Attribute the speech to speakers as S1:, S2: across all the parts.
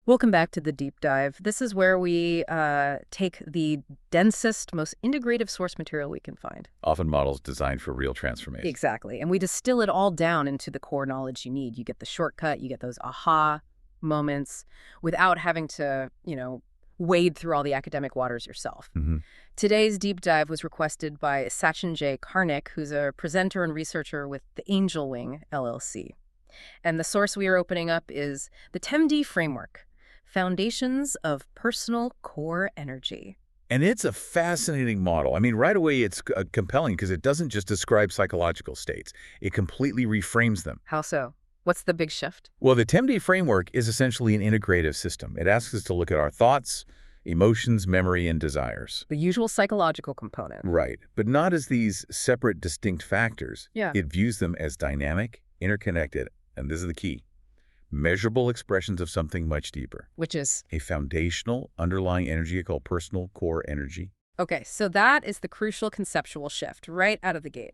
S1: Welcome back to the deep dive. This is where we take the densest, most integrative source material we can find.
S2: Often models designed for real transformation.
S1: Exactly. And we distill it all down into the core knowledge you need. You get the shortcut, you get those aha moments without having to, wade through all the academic waters yourself. Today's deep dive was requested by Sachin Karnik, who's a presenter and researcher with the Angel Wing, LLC. And the source we are opening up is the TEMD framework. Foundations of Personal Core Energy.
S2: And it's a fascinating model. I mean, right away it's compelling because it doesn't just describe psychological states. It completely reframes them.
S1: How so? What's the big shift?
S2: Well, the TEMD framework is essentially an integrative system. It asks us to look at our thoughts, emotions, memory, and desires.
S1: The usual psychological component.
S2: Right, but not as these separate, distinct factors.
S1: Yeah.
S2: It views them as dynamic, interconnected, and this is the key, measurable expressions of something much deeper.
S1: Which is?
S2: A foundational, underlying energy called personal core energy.
S1: Okay, so that is the crucial conceptual shift right out of the gate.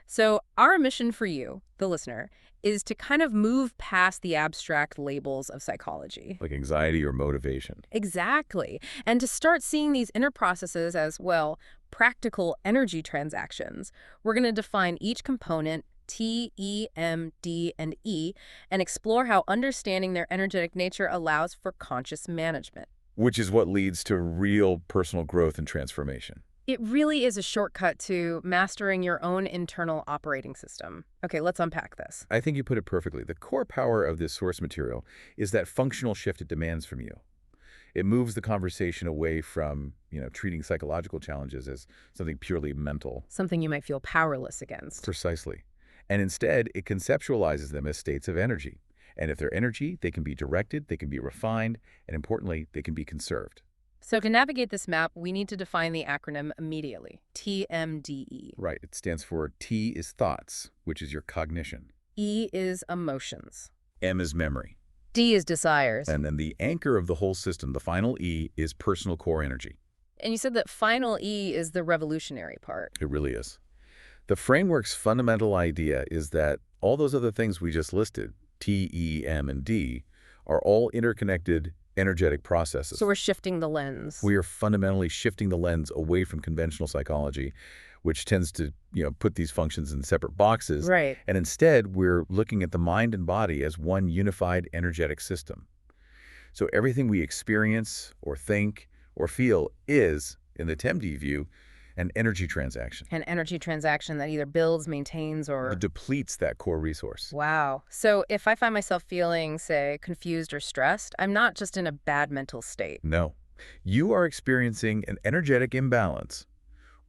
S1: So our mission for you, the listener, is to kind of move past the abstract labels of psychology.
S2: Like anxiety or motivation.
S1: Exactly. And to start seeing these inner processes as, well, practical energy transactions. We're going to define each component, T, E, M, D, and E, and explore how understanding their energetic nature allows for conscious management.
S2: Which is what leads to real personal growth and transformation.
S1: It really is a shortcut to mastering your own internal operating system. Okay, let's unpack this.
S2: I think you put it perfectly. The core power of this source material is that functional shift it demands from you. It moves the conversation away from, treating psychological challenges as something purely mental.
S1: Something you might feel powerless against.
S2: Precisely. And instead, it conceptualizes them as states of energy. And if they're energy, they can be directed, they can be refined, and importantly, they can be conserved.
S1: So to navigate this map, we need to define the acronym immediately, TMDE.
S2: Right. It stands for T is thoughts, which is your cognition.
S1: E is emotions.
S2: M is memory.
S1: D is desires.
S2: And then the anchor of the whole system, the final E, is personal core energy.
S1: And you said that final E is the revolutionary part.
S2: It really is. The framework's fundamental idea is that all those other things we just listed, T, E, M, and D, are all interconnected energetic processes.
S1: So we're shifting the lens.
S2: We are fundamentally shifting the lens away from conventional psychology, which tends to, put these functions in separate boxes.
S1: Right.
S2: And instead, we're looking at the mind and body as one unified energetic system. So everything we experience or think or feel is, in the TEMD view, an energy transaction.
S1: An energy transaction that either builds, maintains, or
S2: depletes that core resource.
S1: Wow. So if I find myself feeling, say, confused or stressed, I'm not just in a bad mental state.
S2: No. You are experiencing an energetic imbalance,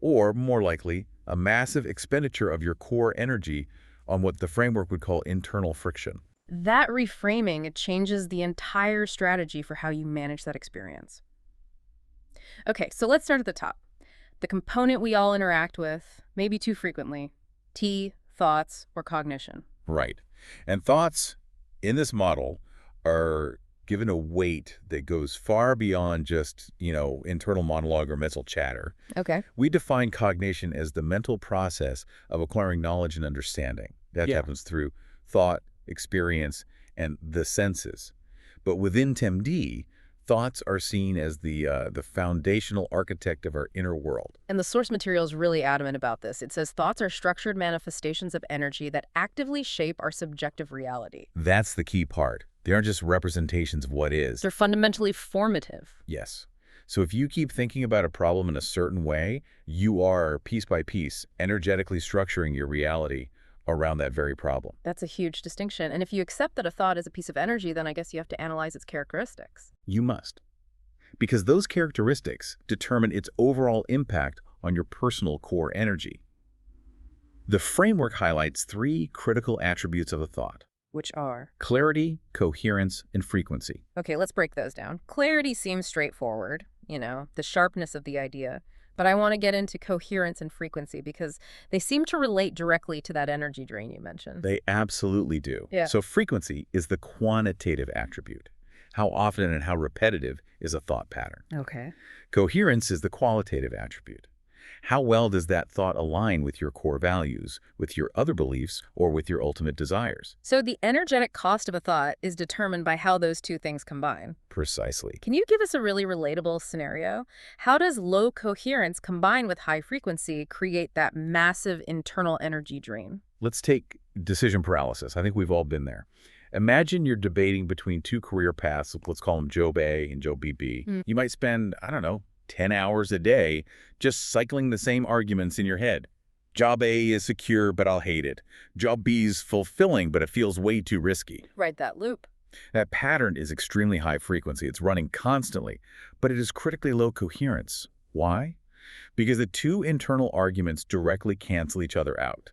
S2: or more likely, a massive expenditure of your core energy on what the framework would call internal friction.
S1: That reframing changes the entire strategy for how you manage that experience. Okay, so let's start at the top. The component we all interact with, maybe too frequently, T, thoughts, or cognition.
S2: Right. And thoughts in this model are given a weight that goes far beyond just, internal monologue or mental chatter.
S1: Okay.
S2: We define cognition as the mental process of acquiring knowledge and understanding. That happens through thought, experience, and the senses. But within TEMD, thoughts are seen as the foundational architect of our inner world.
S1: And the source material is really adamant about this. It says thoughts are structured manifestations of energy that actively shape our subjective reality.
S2: That's the key part. They aren't just representations of what is.
S1: They're fundamentally formative.
S2: Yes. So if you keep thinking about a problem in a certain way, you are, piece by piece, energetically structuring your reality around that very problem.
S1: That's a huge distinction. And if you accept that a thought is a piece of energy, then I guess you have to analyze its characteristics.
S2: You must. Because those characteristics determine its overall impact on your personal core energy. The framework highlights 3 critical attributes of a thought.
S1: Which are?
S2: Clarity, coherence, and frequency.
S1: Okay, let's break those down. Clarity seems straightforward, the sharpness of the idea. But I want to get into coherence and frequency because they seem to relate directly to that energy drain you mentioned.
S2: They absolutely do.
S1: Yeah.
S2: So frequency is the quantitative attribute. How often and how repetitive is a thought pattern.
S1: Okay.
S2: Coherence is the qualitative attribute. How well does that thought align with your core values, with your other beliefs, or with your ultimate desires?
S1: So the energetic cost of a thought is determined by how those two things combine.
S2: Precisely.
S1: Can you give us a really relatable scenario? How does low coherence combine with high frequency create that massive internal energy drain?
S2: Let's take decision paralysis. I think we've all been there. Imagine you're debating between two career paths, let's call them Job A and Job B. You might spend, I don't know, 10 hours a day just cycling the same arguments in your head. Job A is secure, but I'll hate it. Job B is fulfilling, but it feels way too risky.
S1: Right, that loop.
S2: That pattern is extremely high frequency. It's running constantly, but it is critically low coherence. Why? Because the two internal arguments directly cancel each other out.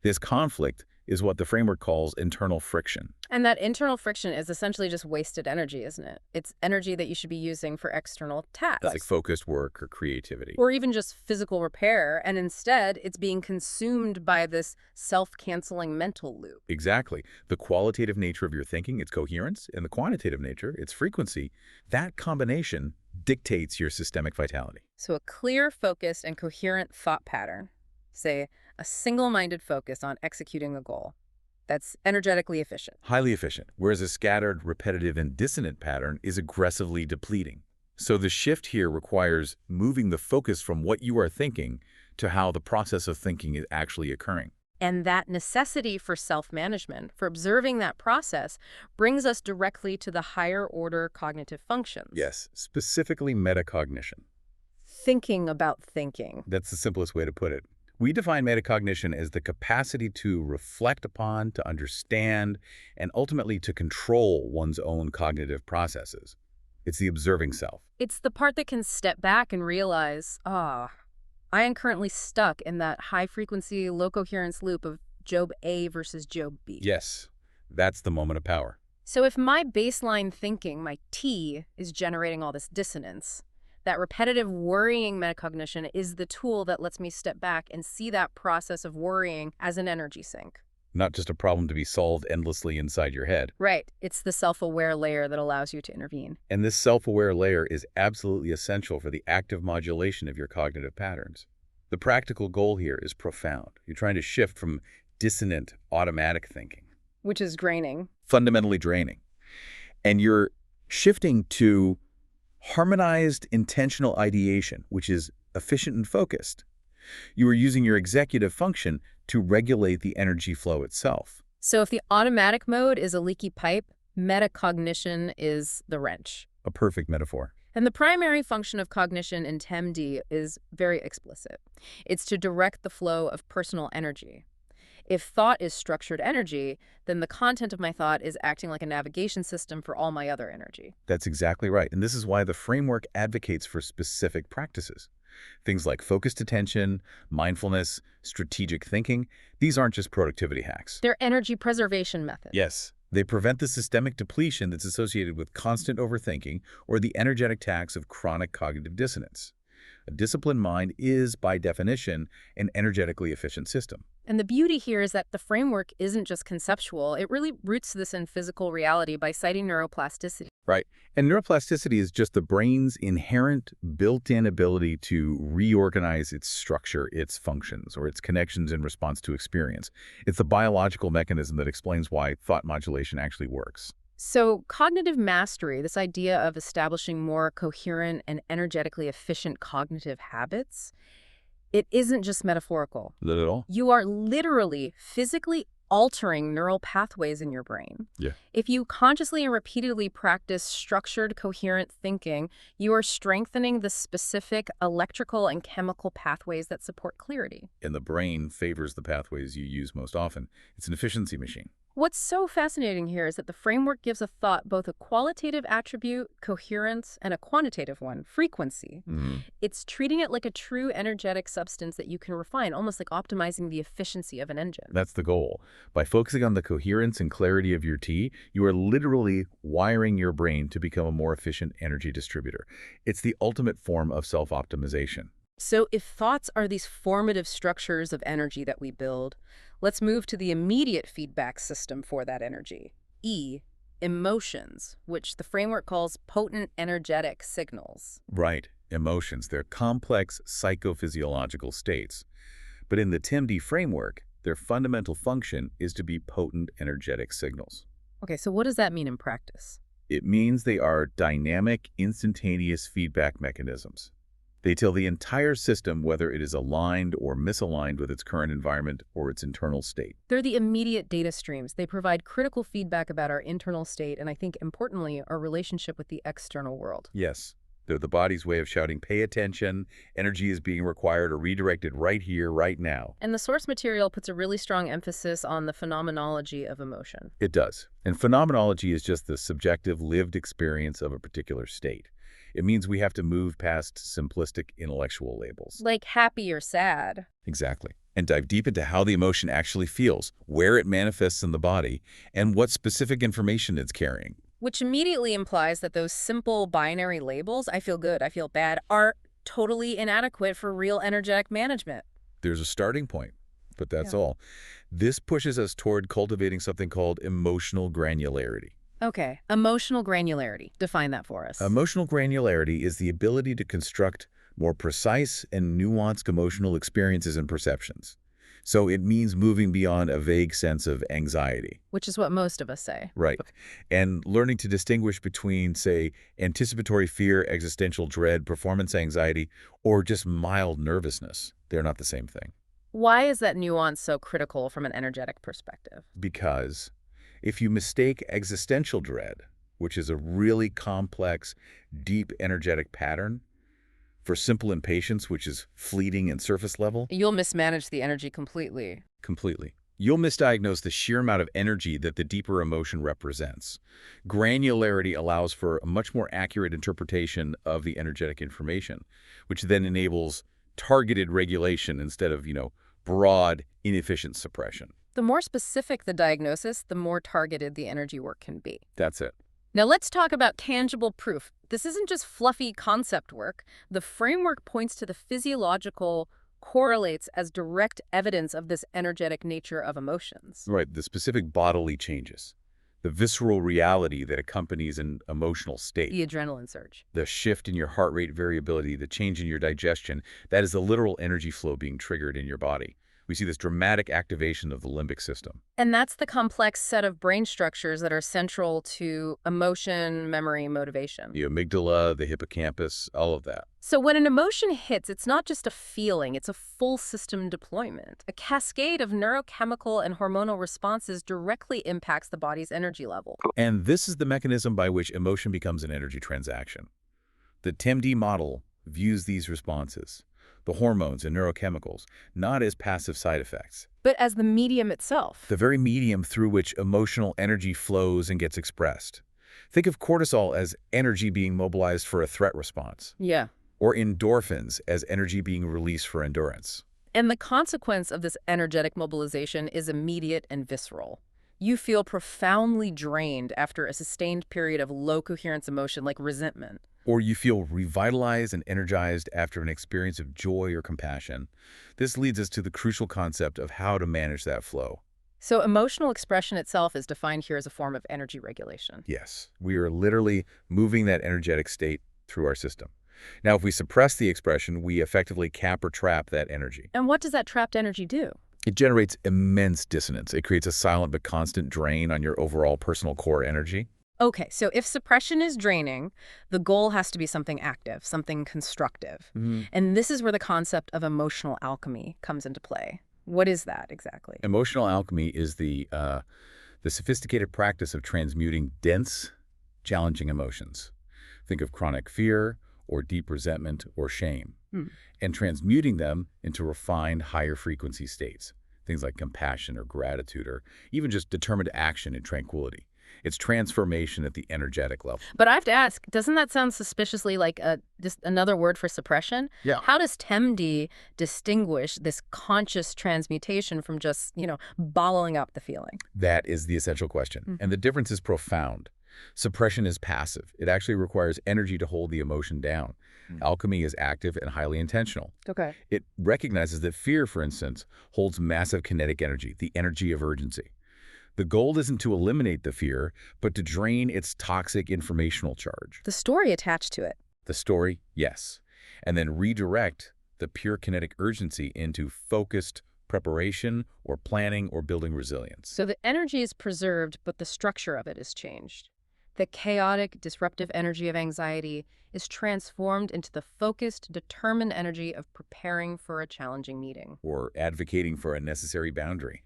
S2: This conflict is what the framework calls internal friction.
S1: And that internal friction is essentially just wasted energy, isn't it? It's energy that you should be using for external tasks.
S2: Like focused work or creativity.
S1: Or even just physical repair, and instead it's being consumed by this self-canceling mental loop.
S2: Exactly. The qualitative nature of your thinking, its coherence, and the quantitative nature, its frequency, that combination dictates your systemic vitality.
S1: So a clear, focused, and coherent thought pattern, say a single-minded focus on executing a goal, that's energetically efficient.
S2: Highly efficient, whereas a scattered, repetitive, and dissonant pattern is aggressively depleting. So the shift here requires moving the focus from what you are thinking to how the process of thinking is actually occurring.
S1: And that necessity for self-management, for observing that process, brings us directly to the higher-order cognitive functions.
S2: Yes, specifically metacognition.
S1: Thinking about thinking.
S2: That's the simplest way to put it. We define metacognition as the capacity to reflect upon, to understand, and ultimately to control one's own cognitive processes. It's the observing self.
S1: It's the part that can step back and realize, I am currently stuck in that high-frequency, low-coherence loop of Job A versus Job B.
S2: Yes, that's the moment of power.
S1: So if my baseline thinking, my T, is generating all this dissonance, that repetitive worrying metacognition is the tool that lets me step back and see that process of worrying as an energy sink.
S2: Not just a problem to be solved endlessly inside your head.
S1: Right. It's the self-aware layer that allows you to intervene.
S2: And this self-aware layer is absolutely essential for the active modulation of your cognitive patterns. The practical goal here is profound. You're trying to shift from dissonant, automatic thinking.
S1: Which is draining.
S2: Fundamentally draining. And you're shifting to harmonized intentional ideation, which is efficient and focused. You are using your executive function to regulate the energy flow itself.
S1: So if the automatic mode is a leaky pipe, metacognition is the wrench.
S2: A perfect metaphor.
S1: And the primary function of cognition in TEMD is very explicit. It's to direct the flow of personal energy. If thought is structured energy, then the content of my thought is acting like a navigation system for all my other energy.
S2: That's exactly right. And this is why the framework advocates for specific practices. Things like focused attention, mindfulness, strategic thinking. These aren't just productivity hacks.
S1: They're energy preservation methods.
S2: Yes. They prevent the systemic depletion that's associated with constant overthinking or the energetic tax of chronic cognitive dissonance. A disciplined mind is, by definition, an energetically efficient system.
S1: And the beauty here is that the framework isn't just conceptual. It really roots this in physical reality by citing neuroplasticity.
S2: Right. And neuroplasticity is just the brain's inherent built-in ability to reorganize its structure, its functions, or its connections in response to experience. It's the biological mechanism that explains why thought modulation actually works.
S1: So cognitive mastery, this idea of establishing more coherent and energetically efficient cognitive habits, it isn't just metaphorical.
S2: Not at all.
S1: You are literally physically altering neural pathways in your brain.
S2: Yeah.
S1: If you consciously and repeatedly practice structured, coherent thinking, you are strengthening the specific electrical and chemical pathways that support clarity.
S2: And the brain favors the pathways you use most often. It's an efficiency machine.
S1: What's so fascinating here is that the framework gives a thought both a qualitative attribute, coherence, and a quantitative one, frequency. It's treating it like a true energetic substance that you can refine, almost like optimizing the efficiency of an engine.
S2: That's the goal. By focusing on the coherence and clarity of your T, you are literally wiring your brain to become a more efficient energy distributor. It's the ultimate form of self-optimization.
S1: So if thoughts are these formative structures of energy that we build, let's move to the immediate feedback system for that energy. E, emotions, which the framework calls potent energetic signals.
S2: Right. emotions. They're complex psychophysiological states. But in the TEMD framework, their fundamental function is to be potent energetic signals.
S1: Okay, so what does that mean in practice?
S2: It means they are dynamic, instantaneous feedback mechanisms. They tell the entire system whether it is aligned or misaligned with its current environment or its internal state.
S1: They're the immediate data streams. They provide critical feedback about our internal state and I think, importantly, our relationship with the external world.
S2: Yes, they're the body's way of shouting, pay attention, energy is being required or redirected right here, right now.
S1: And the source material puts a really strong emphasis on the phenomenology of emotion.
S2: It does. And phenomenology is just the subjective, lived experience of a particular state. It means we have to move past simplistic intellectual labels.
S1: Like happy or sad.
S2: Exactly. And dive deep into how the emotion actually feels, where it manifests in the body, and what specific information it's carrying.
S1: Which immediately implies that those simple binary labels, I feel good, I feel bad, are totally inadequate for real energetic management.
S2: There's a starting point, but that's all. This pushes us toward cultivating something called emotional granularity.
S1: Okay, emotional granularity. Define that for us.
S2: Emotional granularity is the ability to construct more precise and nuanced emotional experiences and perceptions. So it means moving beyond a vague sense of anxiety.
S1: Which is what most of us say.
S2: Right. And learning to distinguish between, say, anticipatory fear, existential dread, performance anxiety, or just mild nervousness. They're not the same thing.
S1: Why is that nuance so critical from an energetic perspective?
S2: Because if you mistake existential dread, which is a really complex, deep energetic pattern, for simple impatience, which is fleeting and surface level,
S1: You'll mismanage the energy completely.
S2: You'll misdiagnose the sheer amount of energy that the deeper emotion represents. Granularity allows for a much more accurate interpretation of the energetic information, which then enables targeted regulation instead of, broad, inefficient suppression.
S1: The more specific the diagnosis, the more targeted the energy work can be.
S2: That's it.
S1: Now let's talk about tangible proof. This isn't just fluffy concept work. The framework points to the physiological correlates as direct evidence of this energetic nature of emotions.
S2: Right, the specific bodily changes, the visceral reality that accompanies an emotional state.
S1: The adrenaline surge.
S2: The shift in your heart rate variability, the change in your digestion, that is the literal energy flow being triggered in your body. We see this dramatic activation of the limbic system.
S1: And that's the complex set of brain structures that are central to emotion, memory, motivation.
S2: The amygdala, the hippocampus, all of that.
S1: So when an emotion hits, it's not just a feeling, it's a full system deployment. A cascade of neurochemical and hormonal responses directly impacts the body's energy level.
S2: And this is the mechanism by which emotion becomes an energy transaction. The TEMD model views these responses, the hormones and neurochemicals, not as passive side effects,
S1: but as the medium itself.
S2: the very medium through which emotional energy flows and gets expressed. Think of cortisol as energy being mobilized for a threat response,
S1: Yeah.
S2: or endorphins as energy being released for endurance.
S1: And the consequence of this energetic mobilization is immediate and visceral. You feel profoundly drained after a sustained period of low coherence emotion like resentment.
S2: Or you feel revitalized and energized after an experience of joy or compassion. This leads us to the crucial concept of how to manage that flow.
S1: So emotional expression itself is defined here as a form of energy regulation.
S2: Yes, we are literally moving that energetic state through our system. Now, if we suppress the expression, we effectively cap or trap that energy.
S1: And what does that trapped energy do?
S2: It generates immense dissonance. It creates a silent but constant drain on your overall personal core energy.
S1: Okay, so if suppression is draining, the goal has to be something active, something constructive. And this is where the concept of emotional alchemy comes into play. What is that exactly?
S2: Emotional alchemy is the sophisticated practice of transmuting dense, challenging emotions. Think of chronic fear or deep resentment or shame, and transmuting them into refined, higher frequency states. Things like compassion or gratitude or even just determined action and tranquility. It's transformation at the energetic level.
S1: But I have to ask, doesn't that sound suspiciously like just another word for suppression?
S2: Yeah.
S1: How does TEMD distinguish this conscious transmutation from just, bottling up the feeling?
S2: That is the essential question. And the difference is profound. Suppression is passive. It actually requires energy to hold the emotion down. Alchemy is active and highly intentional.
S1: Okay.
S2: It recognizes that fear, for instance, holds massive kinetic energy, the energy of urgency. The goal isn't to eliminate the fear, but to drain its toxic informational charge.
S1: The story attached to it.
S2: The story, yes. and then redirect the pure kinetic urgency into focused preparation or planning or building resilience.
S1: So the energy is preserved, but the structure of it is changed. The chaotic, disruptive energy of anxiety is transformed into the focused, determined energy of preparing for a challenging meeting.
S2: Or advocating for a necessary boundary.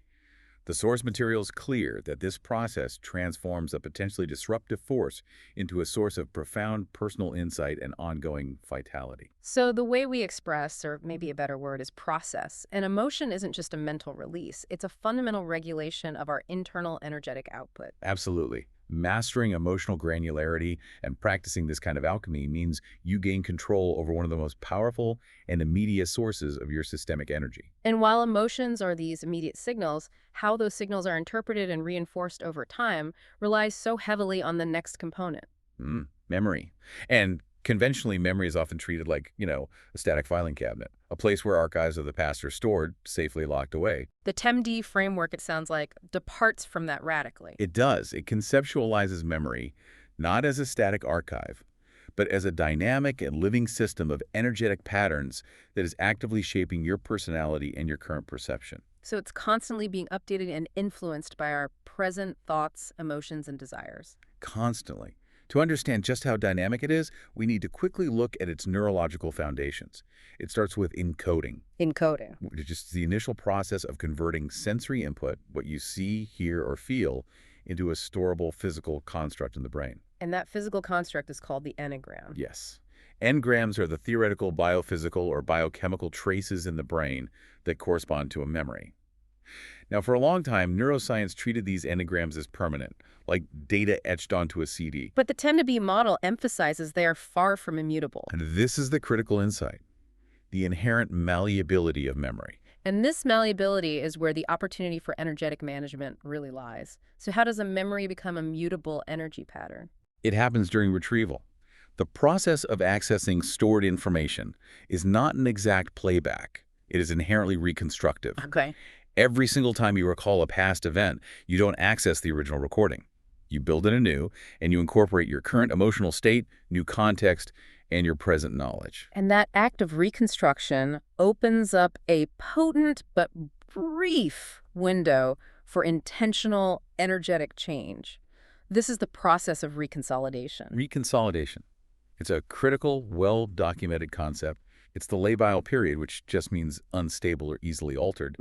S2: The source material is clear that this process transforms a potentially disruptive force into a source of profound personal insight and ongoing vitality.
S1: So the way we express, or maybe a better word, is process. An emotion isn't just a mental release. It's a fundamental regulation of our internal energetic output.
S2: Absolutely. Mastering emotional granularity and practicing this kind of alchemy means you gain control over one of the most powerful and immediate sources of your systemic energy.
S1: And while emotions are these immediate signals, how those signals are interpreted and reinforced over time relies so heavily on the next component.
S2: Memory. And conventionally, memory is often treated like, a static filing cabinet, a place where archives of the past are stored, safely locked away.
S1: The TEMD framework, it sounds like, departs from that radically.
S2: It does. It conceptualizes memory not as a static archive, but as a dynamic and living system of energetic patterns that is actively shaping your personality and your current perception.
S1: So it's constantly being updated and influenced by our present thoughts, emotions, and desires.
S2: Constantly. To understand just how dynamic it is, we need to quickly look at its neurological foundations. It starts with encoding.
S1: Encoding.
S2: Which is the initial process of converting sensory input, what you see, hear, or feel, into a storable physical construct in the brain.
S1: And that physical construct is called the enneagram.
S2: Yes. Engrams are the theoretical biophysical or biochemical traces in the brain that correspond to a memory. Now, for a long time, neuroscience treated these enneagrams as permanent, like data etched onto a CD.
S1: But the 10-to-B model emphasizes they are far from immutable.
S2: And this is the critical insight, the inherent malleability of memory.
S1: And this malleability is where the opportunity for energetic management really lies. So how does a memory become a mutable energy pattern?
S2: It happens during retrieval. The process of accessing stored information is not an exact playback. It is inherently reconstructive.
S1: Okay.
S2: Every single time you recall a past event, you don't access the original recording. You build it anew, and you incorporate your current emotional state, new context, and your present knowledge.
S1: And that act of reconstruction opens up a potent but brief window for intentional energetic change. This is the process of reconsolidation.
S2: Reconsolidation. It's a critical, well-documented concept. It's the labile period, which just means unstable or easily altered,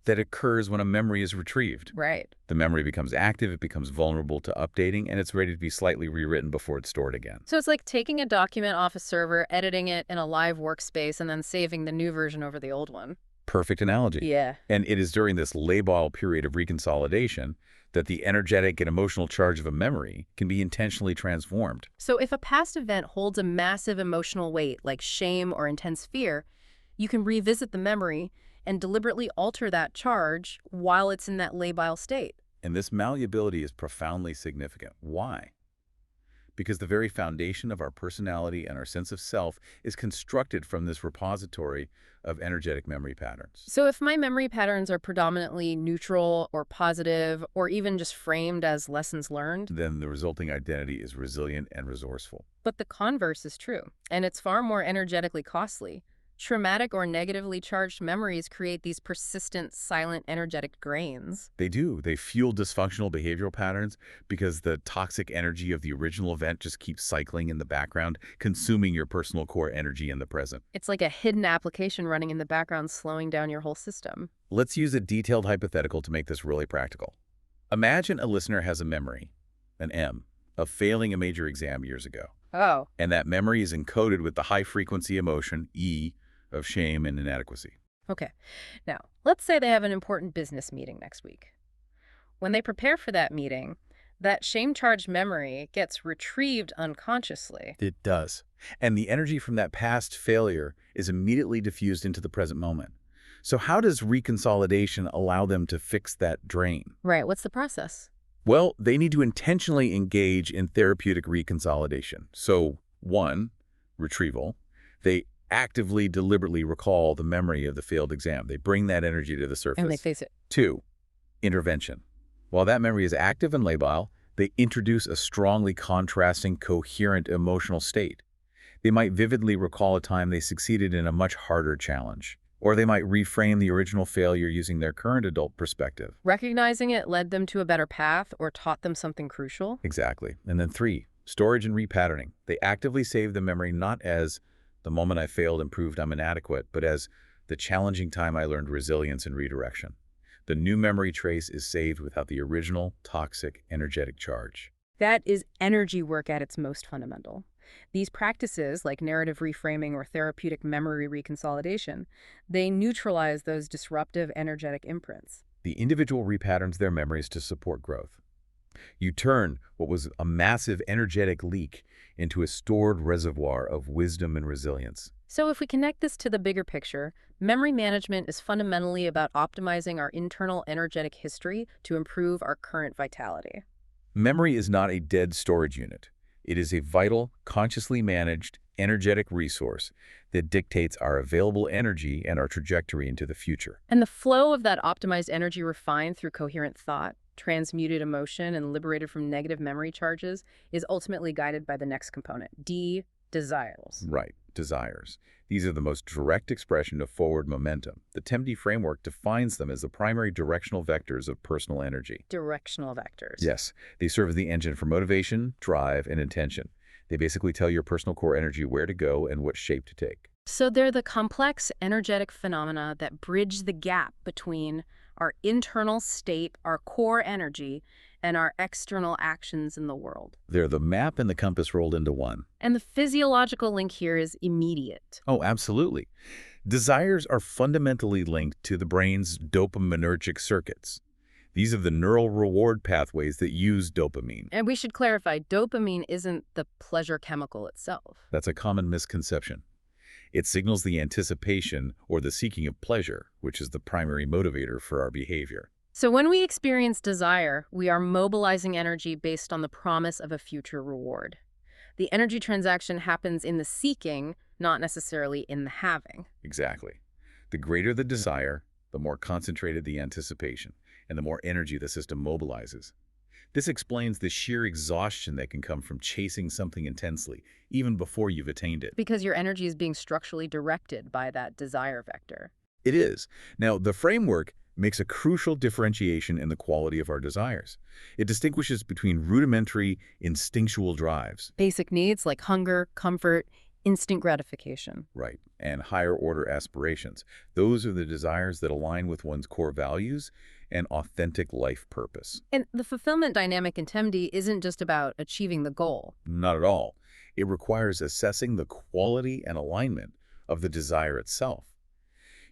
S2: that occurs when a memory is retrieved.
S1: Right.
S2: The memory becomes active, it becomes vulnerable to updating, and it's ready to be slightly rewritten before it's stored again.
S1: So it's like taking a document off a server, editing it in a live workspace, and then saving the new version over the old one.
S2: Perfect analogy.
S1: Yeah.
S2: And it is during this labile period of reconsolidation that the energetic and emotional charge of a memory can be intentionally transformed.
S1: So if a past event holds a massive emotional weight, like shame or intense fear, you can revisit the memory and deliberately alter that charge while it's in that labile state.
S2: And this malleability is profoundly significant. Why? Because the very foundation of our personality and our sense of self is constructed from this repository of energetic memory patterns.
S1: So if my memory patterns are predominantly neutral or positive or even just framed as lessons learned,
S2: then the resulting identity is resilient and resourceful.
S1: but the converse is true, and it's far more energetically costly. Traumatic or negatively charged memories create these persistent, silent, energetic grains.
S2: They do. They fuel dysfunctional behavioral patterns because the toxic energy of the original event just keeps cycling in the background, consuming your personal core energy in the present.
S1: It's like a hidden application running in the background, slowing down your whole system.
S2: Let's use a detailed hypothetical to make this really practical. Imagine a listener has a memory, an M, of failing a major exam years ago.
S1: Oh.
S2: And that memory is encoded with the high-frequency emotion, E, of shame and inadequacy.
S1: Okay. Now, let's say they have an important business meeting next week. When they prepare for that meeting, that shame-charged memory gets retrieved unconsciously.
S2: It does. And the energy from that past failure is immediately diffused into the present moment. So how does reconsolidation allow them to fix that drain?
S1: Right. What's the process?
S2: Well, they need to intentionally engage in therapeutic reconsolidation. So, 1, retrieval. They actively, deliberately recall the memory of the failed exam. They bring that energy to the surface.
S1: And they face it.
S2: 2, intervention. While that memory is active and labile, they introduce a strongly contrasting, coherent emotional state. They might vividly recall a time they succeeded in a much harder challenge. Or they might reframe the original failure using their current adult perspective.
S1: Recognizing it led them to a better path or taught them something crucial?
S2: Exactly. And then 3, storage and repatterning. They actively save the memory not as the moment I failed and proved I'm inadequate, but as the challenging time I learned resilience and redirection. The new memory trace is saved without the original toxic energetic charge.
S1: That is energy work at its most fundamental. These practices, like narrative reframing or therapeutic memory reconsolidation, they neutralize those disruptive energetic imprints.
S2: The individual repatterns their memories to support growth. You turn what was a massive energetic leak into a stored reservoir of wisdom and resilience.
S1: So if we connect this to the bigger picture, memory management is fundamentally about optimizing our internal energetic history to improve our current vitality.
S2: Memory is not a dead storage unit. It is a vital, consciously managed, energetic resource that dictates our available energy and our trajectory into the future.
S1: And the flow of that optimized energy refined through coherent thought, transmuted emotion, and liberated from negative memory charges is ultimately guided by the next component, D, desires.
S2: Right, desires. These are the most direct expression of forward momentum. The TEMD framework defines them as the primary directional vectors of personal energy.
S1: Directional vectors.
S2: Yes, they serve as the engine for motivation, drive, and intention. They basically tell your personal core energy where to go and what shape to take.
S1: So they're the complex energetic phenomena that bridge the gap between our internal state, our core energy, and our external actions in the world.
S2: They're the map and the compass rolled into one.
S1: And the physiological link here is immediate.
S2: Oh, absolutely. Desires are fundamentally linked to the brain's dopaminergic circuits. These are the neural reward pathways that use dopamine.
S1: And we should clarify, dopamine isn't the pleasure chemical itself.
S2: That's a common misconception. It signals the anticipation or the seeking of pleasure, which is the primary motivator for our behavior.
S1: So when we experience desire, we are mobilizing energy based on the promise of a future reward. The energy transaction happens in the seeking, not necessarily in the having.
S2: Exactly. The greater the desire, the more concentrated the anticipation, and the more energy the system mobilizes. This explains the sheer exhaustion that can come from chasing something intensely, even before you've attained it.
S1: Because your energy is being structurally directed by that desire vector.
S2: It is. Now, the framework makes a crucial differentiation in the quality of our desires. It distinguishes between rudimentary, instinctual drives.
S1: Basic needs like hunger, comfort, instant gratification.
S2: Right, and higher-order aspirations. Those are the desires that align with one's core values and authentic life purpose.
S1: And the fulfillment dynamic in TEMD isn't just about achieving the goal.
S2: Not at all. It requires assessing the quality and alignment of the desire itself.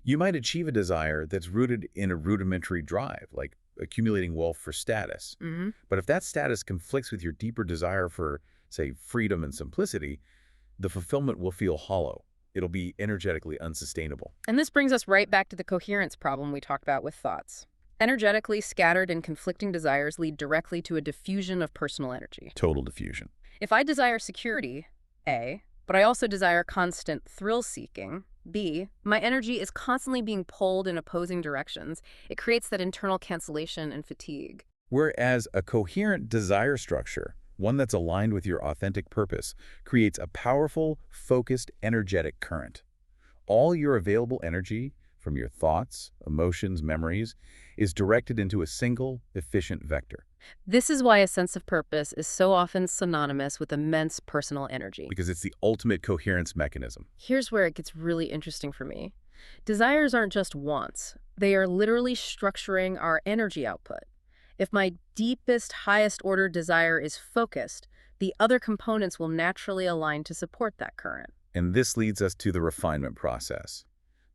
S2: You might achieve a desire that's rooted in a rudimentary drive, like accumulating wealth for status. But if that status conflicts with your deeper desire for, say, freedom and simplicity, the fulfillment will feel hollow. It'll be energetically unsustainable.
S1: And this brings us right back to the coherence problem we talked about with thoughts. Energetically scattered and conflicting desires lead directly to a diffusion of personal energy.
S2: Total diffusion.
S1: If I desire security, A, but I also desire constant thrill-seeking, B, my energy is constantly being pulled in opposing directions. It creates that internal cancellation and fatigue.
S2: Whereas a coherent desire structure, one that's aligned with your authentic purpose, creates a powerful, focused, energetic current. All your available energy, from your thoughts, emotions, memories, is directed into a single, efficient vector.
S1: This is why a sense of purpose is so often synonymous with immense personal energy.
S2: Because it's the ultimate coherence mechanism.
S1: Here's where it gets really interesting for me. Desires aren't just wants. They are literally structuring our energy output. If my deepest, highest-order desire is focused, the other components will naturally align to support that current.
S2: And this leads us to the refinement process.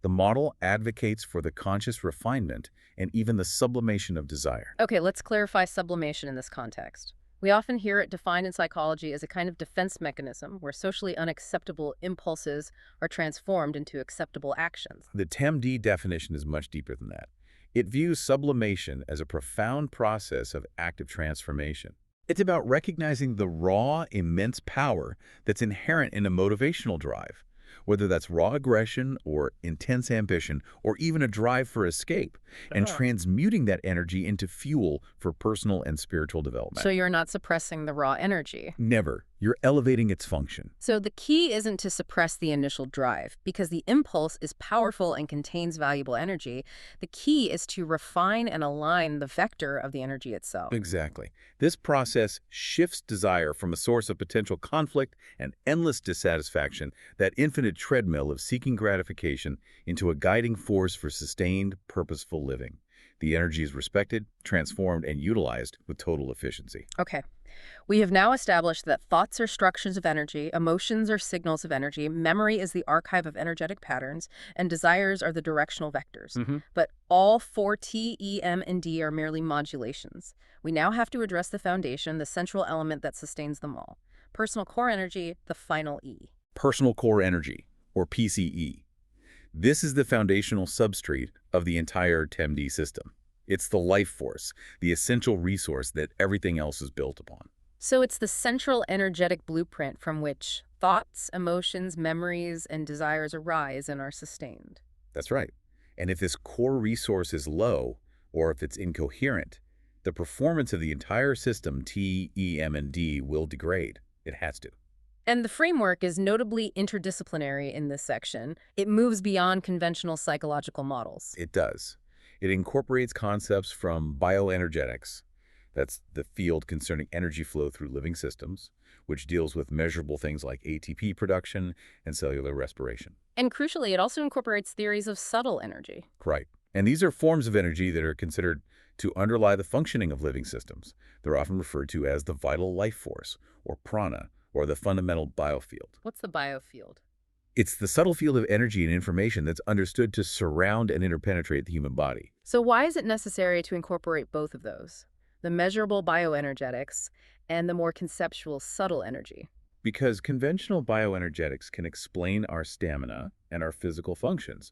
S2: The model advocates for the conscious refinement and even the sublimation of desire.
S1: Okay, let's clarify sublimation in this context. We often hear it defined in psychology as a kind of defense mechanism where socially unacceptable impulses are transformed into acceptable actions.
S2: The TEMD definition is much deeper than that. It views sublimation as a profound process of active transformation. It's about recognizing the raw, immense power that's inherent in a motivational drive, whether that's raw aggression or intense ambition or even a drive for escape, and transmuting that energy into fuel for personal and spiritual development.
S1: So you're not suppressing the raw energy.
S2: Never. You're elevating its function.
S1: So the key isn't to suppress the initial drive, because the impulse is powerful and contains valuable energy. The key is to refine and align the vector of the energy itself.
S2: Exactly. This process shifts desire from a source of potential conflict and endless dissatisfaction, that infinite treadmill of seeking gratification, into a guiding force for sustained, purposeful living. The energy is respected, transformed, and utilized with total efficiency.
S1: Okay. We have now established that thoughts are structures of energy, emotions are signals of energy, memory is the archive of energetic patterns, and desires are the directional vectors. But all four T, E, M, and D are merely modulations. We now have to address the foundation, the central element that sustains them all. Personal core energy, the final E.
S2: Personal core energy, or PCE. This is the foundational substrate of the entire TEMD system. It's the life force, the essential resource that everything else is built upon.
S1: So it's the central energetic blueprint from which thoughts, emotions, memories, and desires arise and are sustained.
S2: That's right. And if this core resource is low, or if it's incoherent, the performance of the entire system, T, E, M, and D, will degrade. It has to.
S1: And the framework is notably interdisciplinary in this section. It moves beyond conventional psychological models.
S2: It does. It incorporates concepts from bioenergetics, that's the field concerning energy flow through living systems, which deals with measurable things like ATP production and cellular respiration.
S1: And crucially, it also incorporates theories of subtle energy.
S2: Right. And these are forms of energy that are considered to underlie the functioning of living systems. They're often referred to as the vital life force, or prana, or the fundamental biofield.
S1: What's the biofield?
S2: It's the subtle field of energy and information that's understood to surround and interpenetrate the human body.
S1: So why is it necessary to incorporate both of those? The measurable bioenergetics and the more conceptual subtle energy?
S2: Because conventional bioenergetics can explain our stamina and our physical functions,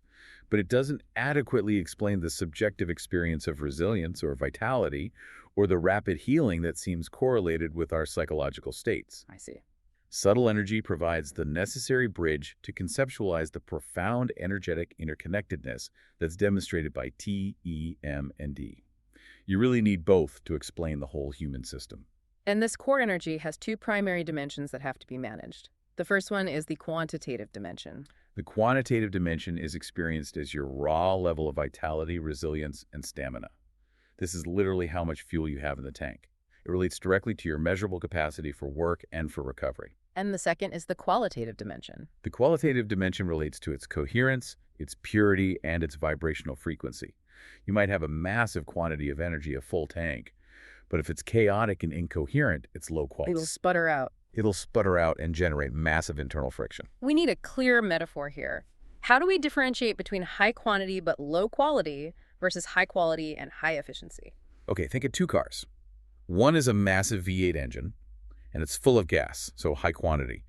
S2: but it doesn't adequately explain the subjective experience of resilience or vitality, or the rapid healing that seems correlated with our psychological states.
S1: I see.
S2: Subtle energy provides the necessary bridge to conceptualize the profound energetic interconnectedness that's demonstrated by T, E, M, and D. You really need both to explain the whole human system.
S1: And this core energy has two primary dimensions that have to be managed. The first one is the quantitative dimension.
S2: The quantitative dimension is experienced as your raw level of vitality, resilience, and stamina. This is literally how much fuel you have in the tank. It relates directly to your measurable capacity for work and for recovery.
S1: And the second is the qualitative dimension.
S2: The qualitative dimension relates to its coherence, its purity, and its vibrational frequency. You might have a massive quantity of energy, a full tank, but if it's chaotic and incoherent, it's low quality.
S1: It'll sputter out.
S2: It'll sputter out and generate massive internal friction.
S1: We need a clear metaphor here. How do we differentiate between high quantity but low quality versus high quality and high efficiency?
S2: Okay, think of two cars. One is a massive V8 engine, and it's full of gas, so high quantity.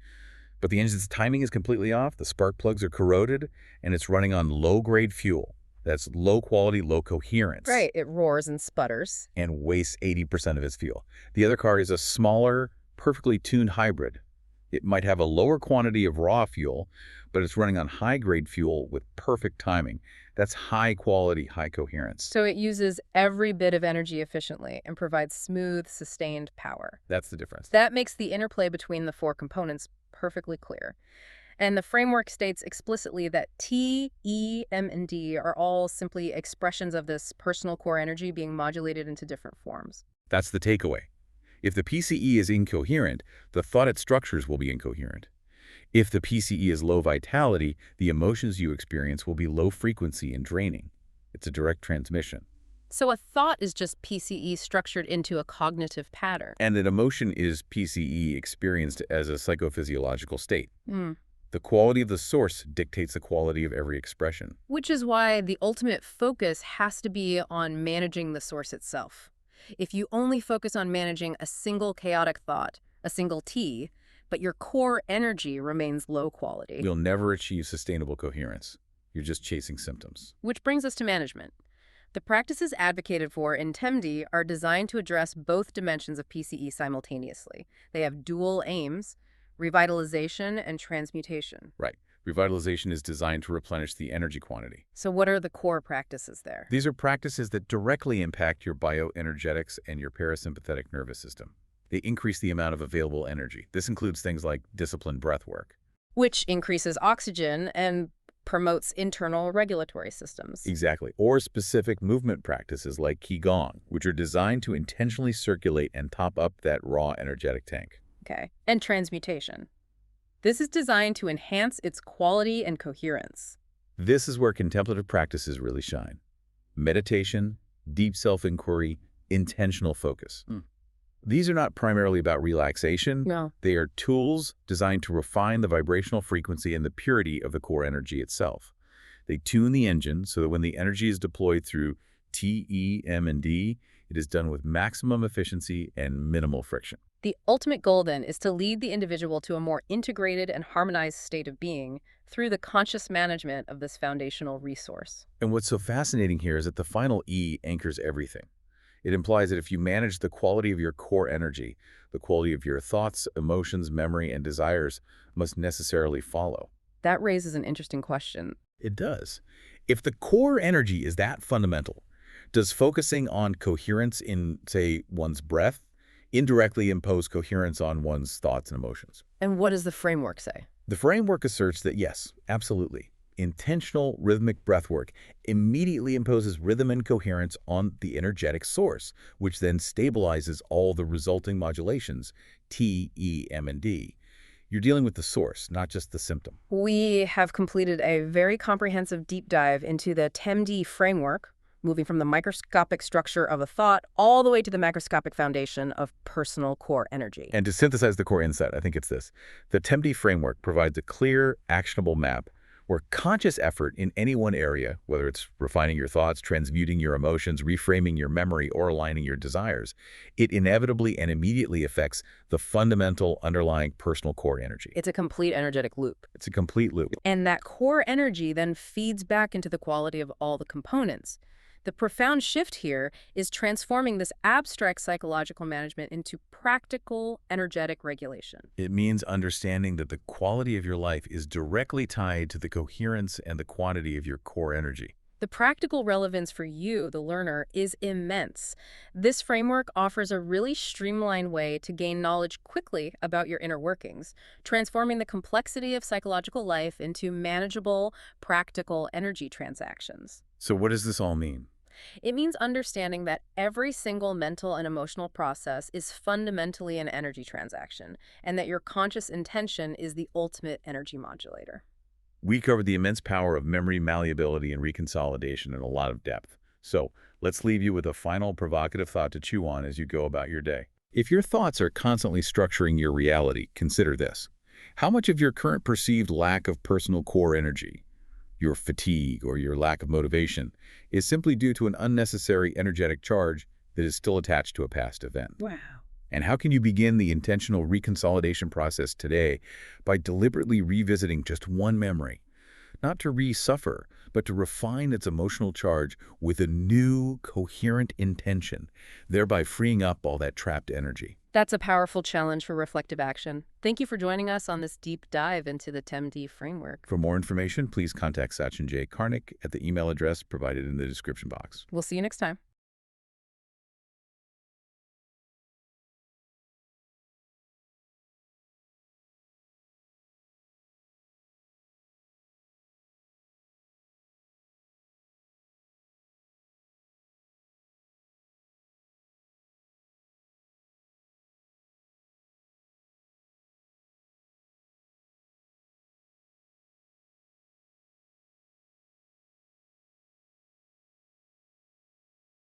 S2: But the engine's timing is completely off, the spark plugs are corroded, and it's running on low-grade fuel. That's low quality, low coherence.
S1: Right, it roars and sputters.
S2: And wastes 80% of its fuel. The other car is a smaller, perfectly tuned hybrid. It might have a lower quantity of raw fuel, but it's running on high-grade fuel with perfect timing. That's high quality, high coherence.
S1: So it uses every bit of energy efficiently and provides smooth, sustained power.
S2: That's the difference.
S1: That makes the interplay between the four components perfectly clear. And the framework states explicitly that T, E, M, and D are all simply expressions of this personal core energy being modulated into different forms.
S2: That's the takeaway. If the PCE is incoherent, the thought structures will be incoherent. If the PCE is low vitality, the emotions you experience will be low frequency and draining. It's a direct transmission.
S1: So a thought is just PCE structured into a cognitive pattern.
S2: And an emotion is PCE experienced as a psychophysiological state. The quality of the source dictates the quality of every expression.
S1: Which is why the ultimate focus has to be on managing the source itself. If you only focus on managing a single chaotic thought, a single T, but your core energy remains low quality.
S2: You'll never achieve sustainable coherence. You're just chasing symptoms.
S1: Which brings us to management. The practices advocated for in TEMD are designed to address both dimensions of PCE simultaneously. They have dual aims: revitalization and transmutation.
S2: Right. Revitalization is designed to replenish the energy quantity.
S1: So what are the core practices there?
S2: These are practices that directly impact your bioenergetics and your parasympathetic nervous system. They increase the amount of available energy. This includes things like disciplined breath work.
S1: Which increases oxygen and promotes internal regulatory systems.
S2: Exactly. Or specific movement practices like Qigong, which are designed to intentionally circulate and top up that raw energetic tank.
S1: Okay. And transmutation. This is designed to enhance its quality and coherence.
S2: This is where contemplative practices really shine. Meditation, deep self-inquiry, intentional focus. These are not primarily about relaxation.
S1: No.
S2: They are tools designed to refine the vibrational frequency and the purity of the core energy itself. They tune the engine so that when the energy is deployed through T, E, M, and D, it is done with maximum efficiency and minimal friction.
S1: The ultimate goal, then, is to lead the individual to a more integrated and harmonized state of being through the conscious management of this foundational resource.
S2: And what's so fascinating here is that the final E anchors everything. It implies that if you manage the quality of your core energy, the quality of your thoughts, emotions, memory, and desires must necessarily follow.
S1: That raises an interesting question.
S2: It does. If the core energy is that fundamental, does focusing on coherence in, say, one's breath indirectly impose coherence on one's thoughts and emotions?
S1: And what does the framework say?
S2: The framework asserts that yes, absolutely. Intentional rhythmic breathwork immediately imposes rhythm and coherence on the energetic source, which then stabilizes all the resulting modulations, T, E, M, and D. You're dealing with the source, not just the symptom.
S1: We have completed a very comprehensive deep dive into the TEMD framework, moving from the microscopic structure of a thought all the way to the macroscopic foundation of personal core energy.
S2: And to synthesize the core insight, I think it's this. The TEMD framework provides a clear, actionable map where conscious effort in any one area, whether it's refining your thoughts, transmuting your emotions, reframing your memory, or aligning your desires, it inevitably and immediately affects the fundamental underlying personal core energy.
S1: It's a complete energetic loop.
S2: It's a complete loop.
S1: And that core energy then feeds back into the quality of all the components. The profound shift here is transforming this abstract psychological management into practical, energetic regulation.
S2: It means understanding that the quality of your life is directly tied to the coherence and the quantity of your core energy.
S1: The practical relevance for you, the learner, is immense. This framework offers a really streamlined way to gain knowledge quickly about your inner workings, transforming the complexity of psychological life into manageable, practical energy transactions.
S2: So what does this all mean?
S1: It means understanding that every single mental and emotional process is fundamentally an energy transaction, and that your conscious intention is the ultimate energy modulator.
S2: We covered the immense power of memory malleability and reconsolidation in a lot of depth. So let's leave you with a final provocative thought to chew on as you go about your day. If your thoughts are constantly structuring your reality, consider this. How much of your current perceived lack of personal core energy, your fatigue or your lack of motivation, is simply due to an unnecessary energetic charge that is still attached to a past event?
S1: Wow.
S2: And how can you begin the intentional reconsolidation process today by deliberately revisiting just one memory? Not to re-suffer, but to refine its emotional charge with a new, coherent intention, thereby freeing up all that trapped energy.
S1: That's a powerful challenge for reflective action. Thank you for joining us on this deep dive into the TEMD framework.
S2: For more information, please contact Sachin Karnik at the email address provided in the description box.
S1: We'll see you next time.